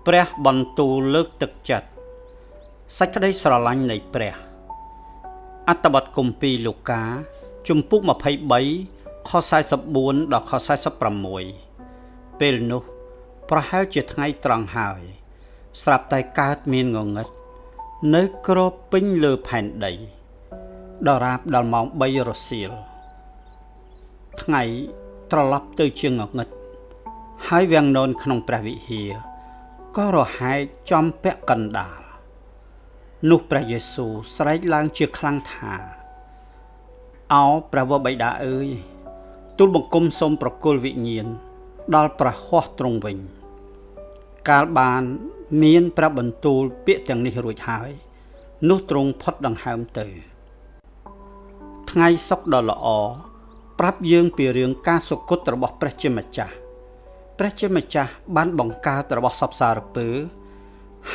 ព្រះបន្ទូលលើកទឹកចិត្តសេចក្តីស្រឡាញ់នៃព្រះអត្ថបទគម្ពីរលូកាជំពូក23ខ44ដល់ខ46ពេលនោះប្រហែលជាថ្ងៃត្រង់ហើយស្រាប់តែកើតមានងងឹតនៅគ្របពេញលើផែនដីដរាបដល់ម៉ោង3រសៀលថ្ងៃត្រឡប់ទៅជាងងឹតហើយវាំងននក្នុងព្រះវិហារក៏រហែកចំពាក់កណ្ដាលនោះព្រះយេស៊ូវស្រែកឡើងជាខ្លាំងថាអោព្រះវរបិតាអើយទូលបង្គំសូមប្រគល់វិញ្ញាណដល់ព្រះហស្ថទ្រង់វិញកាលបានមានព្រះបន្ទូលពាក្យទាំងនេះរួចហើយនោះទ្រង់ផុតដង្ហើមទៅថ្ងៃសុក្រដ៏ល្អប្រាប់យើងពីរឿងការសុគតរបស់ព្រះជាម្ចាស់ព្រះជាម្ចាស់បានបង្កើតរបស់សព្វសារពើ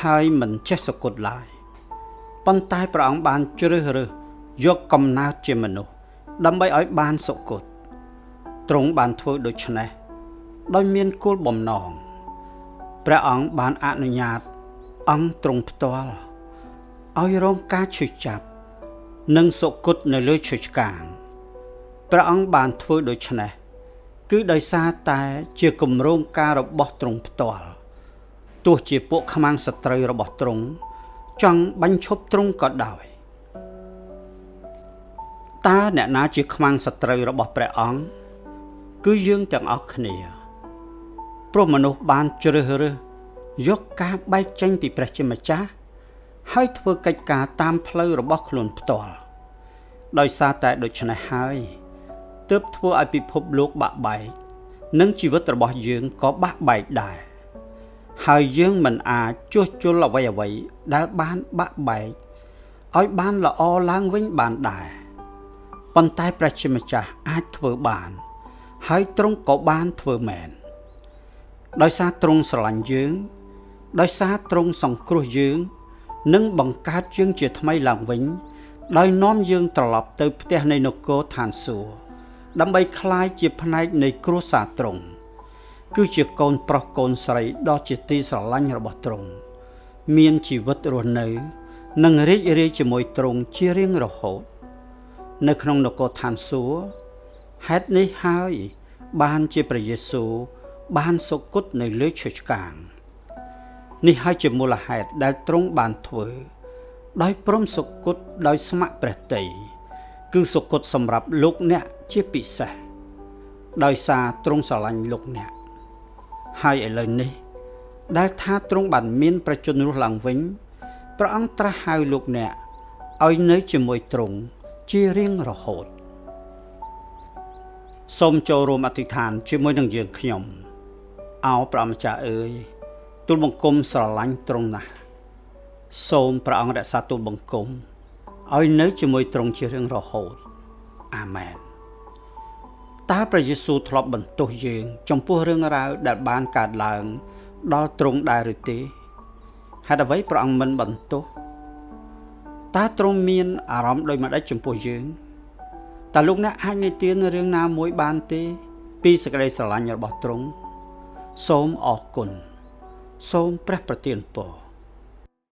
ហើយមិនចេះសុគតឡើយប៉ុន្តែព្រះអង្គបានជ្រើសរើសយកកំណើតជាមនុស្សដើម្បីឲ្យបានសុគតទ្រង់បានធ្វើដូច្នេះដោយមានគោលបំណងព្រះអង្គបានអនុញ្ញាតអង្គទ្រង់ផ្ទាល់ឲ្យរងការឈឺចាប់និងសុគតនៅលើឈើឆ្កាងព្រះអង្គបានធ្វើដូច្នេះគឺដោយសារតែជាគម្រោងការរបស់ទ្រង់ផ្ទាល់ទោះជាពួកខ្មាំងសត្រូវរបស់ទ្រង់ចង់បាញ់ឈប់ទ្រង់ក៏ដោយតើអ្នកណាជាខ្មាំងសត្រូវរបស់ព្រះអង្គគឺយើងទាំងអស់គ្នាព្រោះមនុស្សបានជ្រើសរើសយកការបែកចេញពីព្រះជាម្ចាស់ហើយធ្វើកិច្ចការតាមផ្លូវរបស់ខ្លួនផ្ទាល់ដោយសារតែដូច្នេះហើយទើបធ្វើឲ្យពិភពលោកបាក់បែកនិងជីវិតរបស់យើងក៏បាក់បែកដែរហើយយើងមិនអាចជួសជុលអ្វីៗដែលបានបាក់បែកឲ្យបានល្អឡើងវិញបានដែរប៉ុន្តែព្រះជាម្ចាស់អាចធ្វើបានហើយទ្រង់ក៏បានធ្វើមែនដោយសារទ្រង់ស្រឡាញ់យើងដោយសារទ្រង់សង្គ្រោះយើងនិងបង្កើតយើងជាថ្មីឡើងវិញដោយនាំយើងត្រឡប់ទៅផ្ទះនៃនគរឋានសួគ៌ដើម្បីក្លាយជាផ្នែកនៃគ្រួសារទ្រង់គឺជាកូនប្រុសកូនស្រីដ៏ជាទីស្រឡាញ់របស់ទ្រង់មានជីវិតរស់នៅនិងរីករាយជាមួយទ្រង់ជារៀងរហូតនៅក្នុងនគរឋានសួគ៌ហេតុនេះហើយបានជាព្រះយេស៊ូវបានសុគតនៅលើឈើឆ្កាងនេះហើយជាមូលហេតុដែលទ្រង់បានធ្វើដោយព្រមសុគតដោយស្ម័គ្រព្រះទ័យគឺសុគតសម្រាប់លោកអ្នកជាពិសេសដោយសារទ្រង់ស្រឡាញ់លោកអ្នកហើយឥឡូវនេះដែលថាទ្រង់បានមានប្រជញ្ញរស់ឡើងវិញព្រះអង្គត្រាស់ហៅលោកអ្នកឲ្យនៅជាមួយទ្រង់ជារៀងរហូតសូមចូលរួមអធិដ្ឋានជាមួយនឹងយើងខ្ញុំអោព្រះម្ចាស់អើយទូលបង្គំស្រឡាញ់ទ្រង់ណាស់សូមព្រះអង្គរក្សាទូលបង្គំឲ្យនៅជាមួយទ្រង់ជារៀងរហូតអាមែនតើព្រះយេស៊ូវធ្លាប់បន្ទោសយើងចំពោះរឿងរ៉ាវដែលបានកើតឡើងដល់ទ្រង់ដែរឬទេហេតុអ្វីព្រះអង្គមិនបន្ទោសតើទ្រង់មានអារម្មណ៍ដូចម្តេចចំពោះយើងតើលោកអ្នកអាចនិទានរឿងណាមួយបានទេពីសេចក្តីស្រឡាញ់របស់ទ្រង់សូមអរគុណសូមព្រះប្រទានពរ